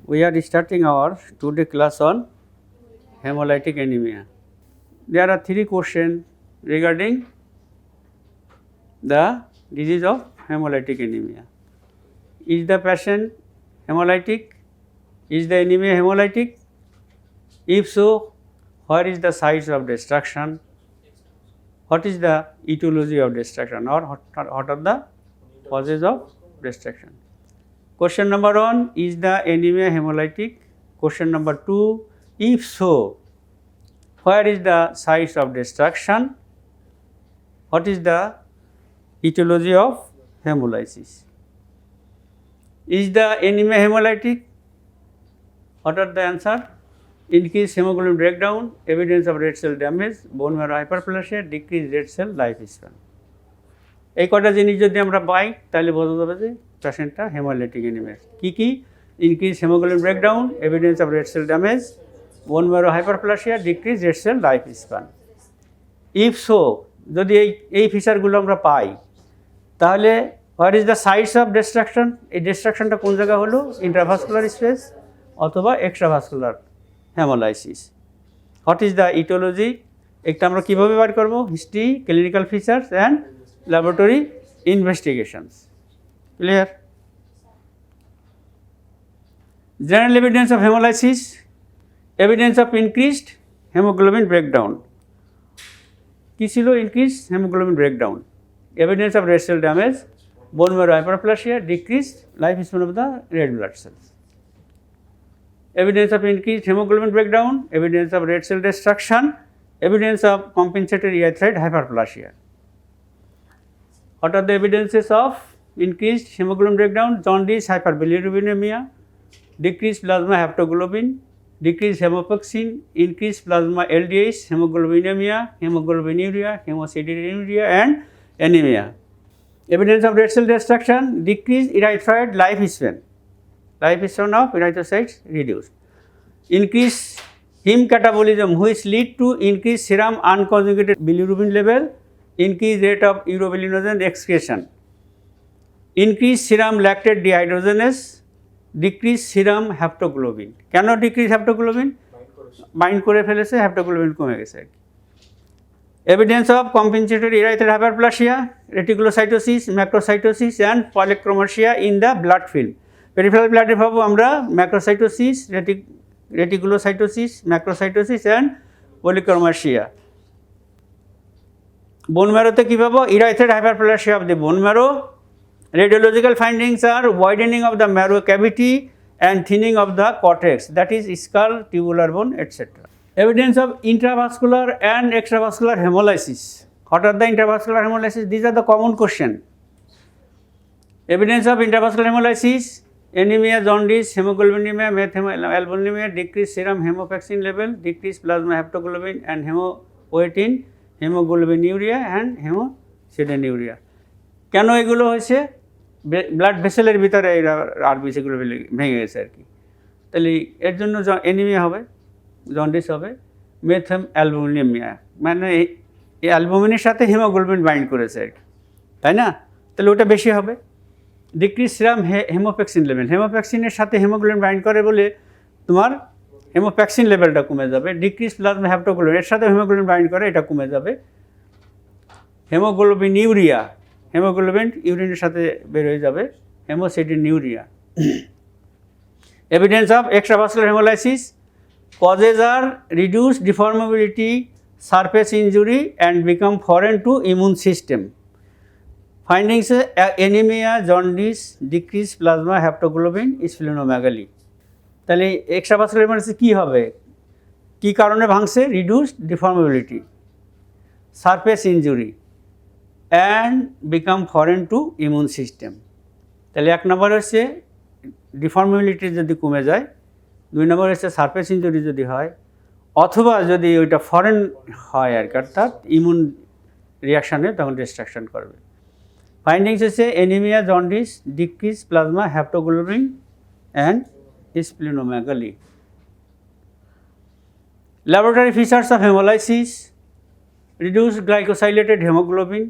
We are starting our today class on hemolytic anemia. There are 3 questions regarding the disease of hemolytic anemia. Is the patient hemolytic? Is the anemia hemolytic? If so, where is the site of destruction? What is the etiology of destruction, or what are the causes of destruction? Question number 1, is the anemia hemolytic? Question number 2, if so, where is the site of destruction? What is the etiology of hemolysis? Is the anemia hemolytic? What are the answer? Increased hemoglobin breakdown, evidence of red cell damage, bone marrow hyperplasia, decreased red cell lifespan. এই কটা জিনিস যদি আমরা পাই তাহলে বোঝা যাবে যে পেশেন্টটা হেমোলাইটিক অ্যানিমিয়া। কি increase haemoglobin breakdown, evidence of red cell damage, bone marrow hyperplasia, decrease red cell life span. If so, যদি এই ফিচারগুলো আমরা পাই তাহলে where is the sites of destruction? এই ডিস্ট্রাকশনটা কোন জায়গা হলো? ইন্ট্রাভাস্কুলার স্পেস অথবা extravascular haemolysis. What is the aetiology? একটা আমরা কীভাবে বার করবো? History, clinical features and laboratory investigations. Clear? General evidence of hemolysis, evidence of increased hemoglobin breakdown. কি ছিল? increased hemoglobin breakdown, evidence of red cell damage, bone marrow hyperplasia, decreased lifespan of the red blood cells. Evidence of increased hemoglobin breakdown, evidence of red cell destruction, evidence of compensatory erythroid hyperplasia. What are the evidences of increased hemoglobin breakdown? Jaundice, hyperbilirubinemia, decreased plasma haptoglobin, decreased hemopexin, increased plasma LDH, hemoglobinemia, hemoglobinuria, hemosideruria and anemia. Evidence of red cell destruction, decreased erythroid lifespan of erythrocytes reduced. Increased heme catabolism which lead to increased serum unconjugated bilirubin level, increased rate of urobilinogen excretion, increased serum lactate dehydrogenase, decreased serum haptoglobin. কেন decrease haptoglobin? Bind করে ফেলেছে, haptoglobin কমে গেছে। Evidence of compensatory erythroid hyperplasia, reticulocytosis, macrocytosis and polychromasia in the blood film. Peripheral ব্লাডে পাবো আমরা ম্যাক্রোসাইটোসিস, reticulocytosis, macrocytosis and পলিক্রোমাসিয়া। বোন ম্যারোতে কী পাবো? Erythroid hyperplasia of the bone marrow. Radiological findings আর widening of the marrow cavity and thinning of the cortex, that is skull, tubular bone, etcetera. Evidence of intravascular and extravascular haemolysis. What are the intravascular haemolysis? This are the common question. Evidence of intravascular haemolysis, anemia, jaundice, hemoglobinemia, methemoglobinemia, decreased serum hemopexin level, decreased plasma haptoglobin and hemopoietin, haemoglobinuria and haemosiderinuria. কেন এগুলো হয়েছে? Blood ভেসেলের ভিতরে এরা আরবিসিগুলো ভেঙে গেছে আর কি। তাহলে এর জন্য অ্যানিমিয়া হবে, জন্ডিস হবে, অ্যালবুমিনেমিয়া, মানে এই অ্যালবুমিনের সাথে হিমোগ্লোবিন বাইন্ড করেছে আর কি, তাই না? তাহলে ওটা বেশি হবে। ডিক্রিজ সিরাম হেমোপেক্সিন লেভেল, হেমোপেক্সিনের সাথে হিমোগ্লোবিন বাইন্ড করে বলে তোমার হেমোপ্যাক্সিন লেভেলটা কমে যাবে। ডিক্রিজ প্লাজমা হ্যাপ্টোগ্লোবিন, এর সাথে হিমোগ্লোবিন বাইন্ড করে, এটা কমে যাবে। হেমোগ্লোবিনিউরিয়া, হেমোগ্লোবিন ইউরিনের সাথে বের হয়ে যাবে, haemosiderinuria. Evidence of extravascular haemolysis, causes are reduce deformability, surface injury and become foreign to immune system. Findings anaemia, jaundice, decrease plasma haptoglobin, splenomegaly. তাহলে এক্সট্রাভাস্কুলার হেমোলাইসিস কী হবে? কী কারণে ভাঙছে? Reduced deformability, surface injury and become foreign to immune system. তাহলে 1 নম্বর হচ্ছে ডিফর্মেবিলিটি যদি কমে যায়, 2 নম্বর হচ্ছে সারফেস ইনজুরি যদি হয়, অথবা যদি ওইটা ফরেন হয় আর কি, অর্থাৎ ইমিউন রিয়াকশানে তখন ডিস্ট্রাকশন করবে। ফাইন্ডিংস হচ্ছে anaemia, jaundice, decrease plasma haptoglobin and splenomegaly. Laboratory features of haemolysis, reduce glycosylated haemoglobin,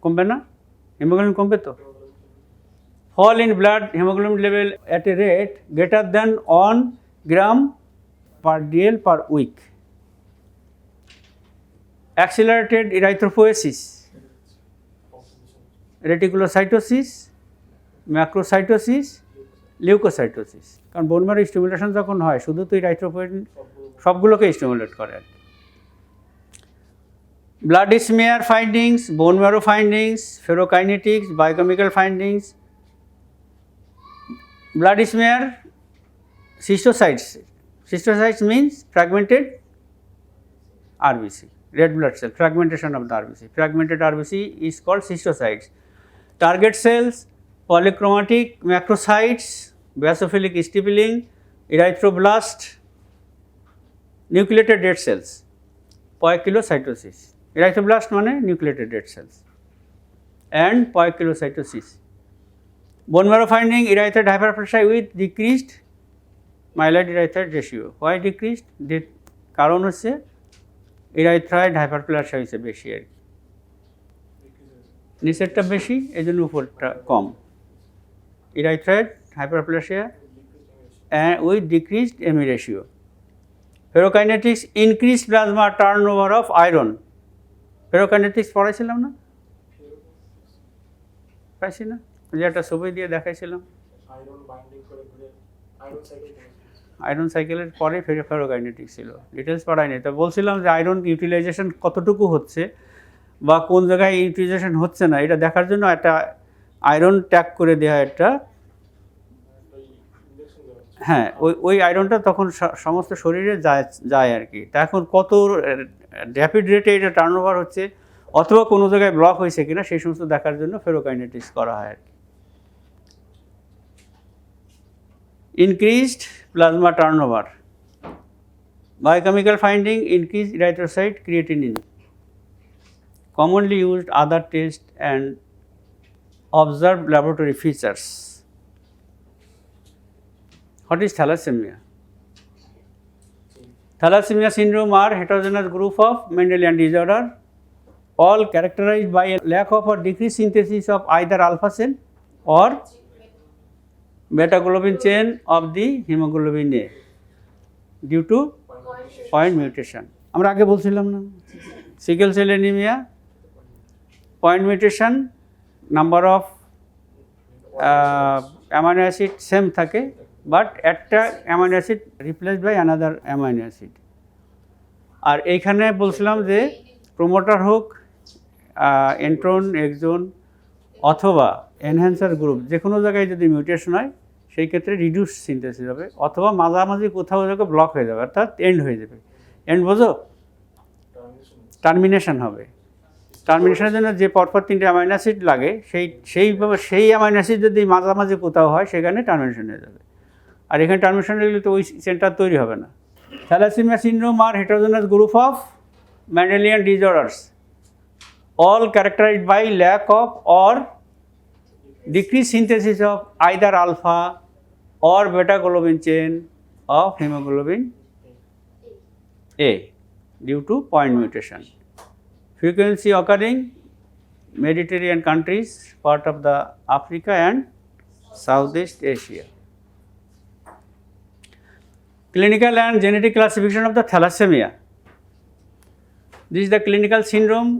কমবে না? হেমোগ্লোবিন কমবে তো, fall in blood hemoglobin level at a rate greater than 1 gram per dl per week. Accelerated erythropoiesis, reticulocytosis, macrocytosis, leucocytosis. কারণ bone marrow stimulation যখন হয় শুধু তো ইরাইথ্রোপয়েটিন সবগুলোকে স্টিমুলেট করে। Blood smear findings, bone marrow findings, ferrokinetics, biochemical findings. Blood smear, cystocytes. Cystocytes means fragmented RBC, red blood cell, fragmentation of the RBC. Fragmented RBC is called cystocytes. Target cells, polychromatic macrocytes, basophilic stippling, erythroblast, nucleated dead cells, poikilocytosis. Erythroblast মানে nucleated dead cells and poikilocytosis. Bone marrow finding, erythroid hyperplasia with decreased myeloid erythroid ratio. Why decreased? কারণ হচ্ছে erythroid hyperplasia হয়েছে বেশি আর কি, নিচেরটা বেশি এই জন্য উপরটা কম। erythroid hyperplasia and with decreased ME ratio. Ferrokinetics, increased plasma turnover of iron. Ferrokinetics পড়াইছিলাম না, পাইছি না, যে একটা ছবি দিয়ে দেখাইছিলাম আয়রন সাইকেলের পরে ফেরোকাইনেটিক্স ছিল, ডিটেলস পড়াইনি। তো বলছিলাম যে আয়রন ইউটিলাইজেশন কতটুকু হচ্ছে বা কোন জায়গায় ইউটিলাইজেশন হচ্ছে না এটা দেখার জন্য একটা আয়রন ট্যাগ করে দেওয়া একটা, হ্যাঁ ওই আয়রনটা তখন সমস্ত শরীরে যায় আর কি। তা এখন কত র্যাপিড রেটে এটা টার্নওভার হচ্ছে অথবা কোনো জায়গায় ব্লক হয়েছে কিনা সেই সমস্ত দেখার জন্য ফেরোকাইনেটিক্স করা হয় আর কি। Increased plasma turnover. Biochemical finding, increased erythrocyte creatinine. Commonly used other tests and observed laboratory features. What is thalassemia? Thalassemia syndrome are heterogeneous group of Mendelian disorder, all characterized by a lack of or decreased synthesis of either alpha cell or beta globin chain of the hemoglobin A due to point mutation. আমরা আগে বলছিলাম না, sickle cell anaemia, point mutation, number of amino acid same থাকে but একটা amino acid replaced by another amino acid. আর এইখানে বলছিলাম যে প্রোমোটার হোক, এন্ট্রন, এক্সন অথবা এনহ্যান্সার গ্রুপ যে কোনো জায়গায় যদি মিউটেশন হয় সেই ক্ষেত্রে রিডিউস সিনথেসিস হবে অথবা মাঝামাঝি কোথাও জায়গায় ব্লক হয়ে যাবে, অর্থাৎ এন্ড হয়ে যাবে। এন্ড বোঝো, টার্মিনেশন হবে। টার্মিনেশনের জন্য যে পরপর 3টে অ্যামাইনো অ্যাসিড লাগে সেই অ্যামাইনো অ্যাসিড যদি মাঝামাঝি কোথাও হয় সেখানে টার্মিনেশন হয়ে যাবে। আর এখানে টার্মিনেশন হয়ে গেলে তো ওই সেন্টার তৈরি হবে না। থ্যালাসেমিয়া সিনড্রোম আর heterogeneous group of Mendelian disorders, all characterized by lack of or decreased synthesis of either alpha or beta globin chain of hemoglobin A due to point mutation. Frequency occurring Mediterranean countries, part of the Africa and Southeast Asia. Clinical and genetic classification of the thalassemia. This is the clinical syndrome: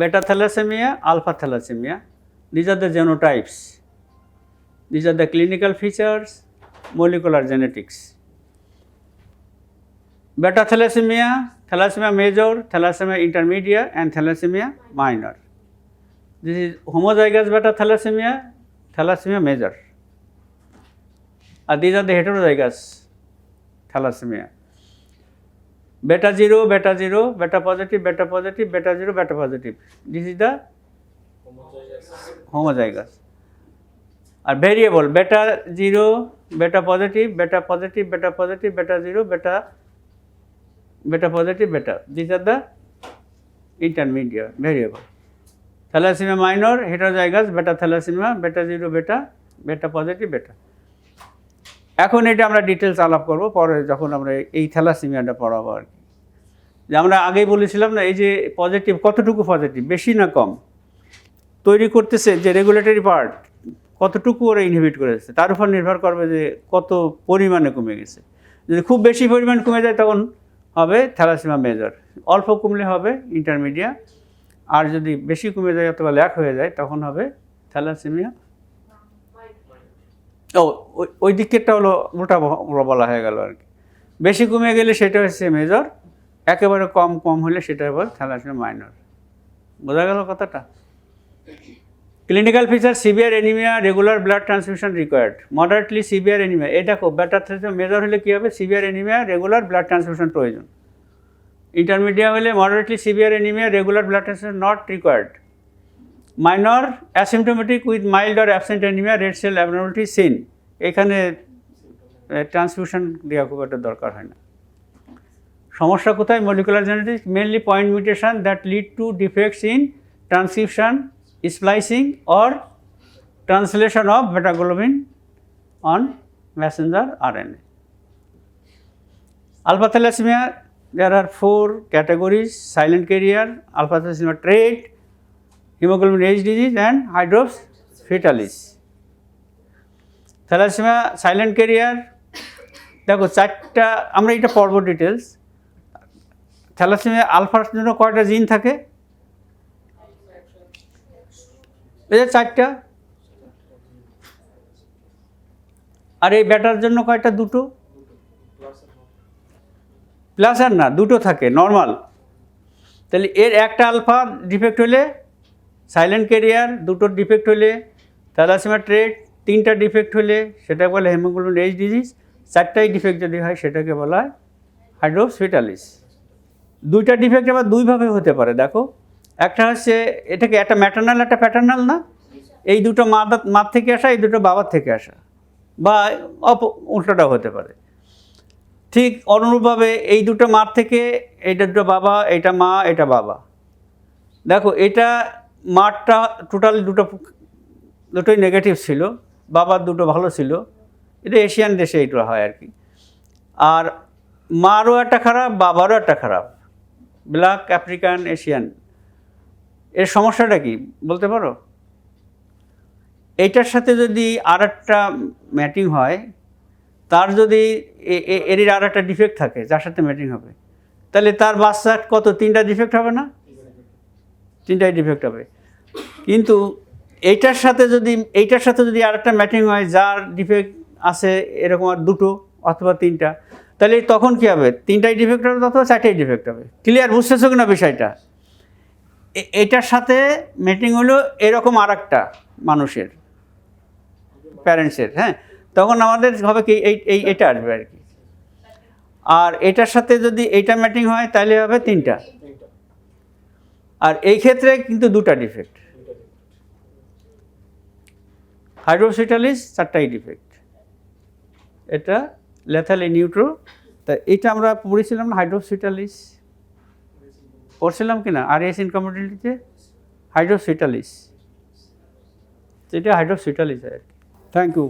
beta thalassemia, alpha thalassemia. These are the genotypes. These are the clinical features, molecular genetics. Beta thalassemia, thalassemia major, thalassemia intermediate and thalassemia minor. This is homozygous beta thalassemia, thalassemia major. These are the heterozygous thalassemia. Beta 0, beta 0, beta positive, beta positive, beta 0, beta positive. This is the homozygous. Variable beta 0, beta positive, beta positive, beta positive, beta 0, beta positive, beta. These are the intermediate variable. Thalassemia minor, heterozygous beta thalassemia, beta 0, beta positive, beta. এখন এটা আমরা details আলাপ করব পরে যখন আমরা এই থ্যালাসেমিয়াটা পড়াবো আর কি। যে আমরা আগেই বলেছিলাম না, এই যে পজিটিভ কতটুকু পজিটিভ, বেশি না কম, তৈরি করতেছে যে রেগুলেটরি পার্ট কতটুকু ওরা ইনহিবিট করেছে তার উপর নির্ভর করবে যে কত পরিমাণে কমে গেছে। যদি খুব বেশি পরিমাণ কমে যায় তখন হবে থ্যালাসেমিয়া মেজর, অল্প কমলে হবে ইন্টারমিডিয়া, আর যদি বেশি কমে যায় অথবা ল্যাক হয়ে যায় তখন হবে থ্যালাসেমিয়া। ওই দিকেরটা হলো ওটা বলা হয়ে গেল আর কি। বেশি কমে গেলে সেটা হচ্ছে মেজর, একেবারে কম হলে সেটা হবে থ্যালাসেমিয়া মাইনর। বোঝা গেল কথাটা? Clinical feature severe anaemia, regular blood transfusion required, moderately severe anaemia, এটা খুব বেটার থেকে মেজর হলে কী হবে, severe anaemia, regular blood transfusion প্রয়োজন। ইন্টারমিডিয়া হলে moderately severe anaemia, regular blood transfusion not required. Minor asymptomatic with mild or absent anaemia, red cell abnormality seen, এখানে transfusion দেওয়া খুব একটা দরকার হয় না। সমস্যা কোথায়? Molecular genetics, mainly point mutation that lead to defects in transcription, splicing or translation of beta globin on messenger RNA. Alpha thalassemia, there are 4 categories: silent carrier, alpha thalassemia trait, hemoglobin H disease and hydrops fetalis. Thalassemia silent carrier, দেখো 4টা, আমরা এটা পড়ব details. Thalassaemia আলফার জন্য কয়টা জিন থাকে? এই যে 4টা। আর এই ব্যাটার জন্য কয়টা? 2টো। প্লাস আর না, 2টো থাকে নর্মাল। তাহলে এর একটা আলফা ডিফেক্ট হলে সাইলেন্ট ক্যারিয়ার, 2টোর ডিফেক্ট হলে থ্যালাসেমিয়া ট্রেট, 3টা ডিফেক্ট হলে সেটা বলে হেমোগ্লোবিন এইচ ডিজিজ, 4টাই ডিফেক্ট যদি হয় সেটাকে বলা হয় হাইড্রোপস ফেটালিস। 2টা ডিফেক্ট আবার 2ভাবে হতে পারে। দেখো, একটা হচ্ছে এটাকে একটা ম্যাটার্নাল একটা প্যাটার্নাল না, এই দুটো মার থেকে আসা, এই দুটো বাবার থেকে আসা, বা উল্টোটাও হতে পারে। ঠিক অনুরূপভাবে এই দুটো মার থেকে, এইটা দুটো বাবা, এইটা মা, এটা বাবা। দেখো, এটা মারটা টোটাল দুটোই নেগেটিভ ছিল, বাবার 2টো ভালো ছিল। এটা এশিয়ান দেশে এইটা হয় আর কি। আর মারও একটা খারাপ, বাবারও একটা খারাপ, ব্ল্যাক, আফ্রিকান, এশিয়ান। এর সমস্যাটা কি বলতে পারো? এইটার সাথে যদি আর একটা ম্যাটিং হয়, তার যদি এর আর একটা ডিফেক্ট থাকে যার সাথে ম্যাটিং হবে, তাহলে তার বাচ্চার কত? 3টা ডিফেক্ট হবে না? 3টাই ডিফেক্ট হবে। কিন্তু এইটার সাথে যদি আর একটা ম্যাটিং হয় যার ডিফেক্ট আছে এরকম আর 2টো অথবা 3টা, তাহলে তখন কী হবে? 3টাই ডিফেক্ট হবে অথবা 4টাই ডিফেক্ট হবে। ক্লিয়ার? বুঝতেছো কিনা বিষয়টা? এটার সাথে ম্যাটিং হলো এরকম আর একটা মানুষের প্যারেন্টসের, হ্যাঁ, তখন আমাদের হবে কি এটা আসবে আর কি। আর এটার সাথে যদি এইটা ম্যাটিং হয় তাহলে হবে 3টা। আর এই ক্ষেত্রে কিন্তু 2টা ডিফেক্ট, হাইড্রোপস ফেটালিস 4টাই ডিফেক্ট। এটা লেথাল ইন ইউট্রো। তা এটা আমরা পড়েছিলাম না, হাইড্রোপস ফেটালিস পড়ছিলাম কিনা আরএস ইনকম্প্যাটিবিলিটিতে? হাইড্রোপস ফেটালিস, এটা হাইড্রোপস ফেটালিস আর কি। Thank you.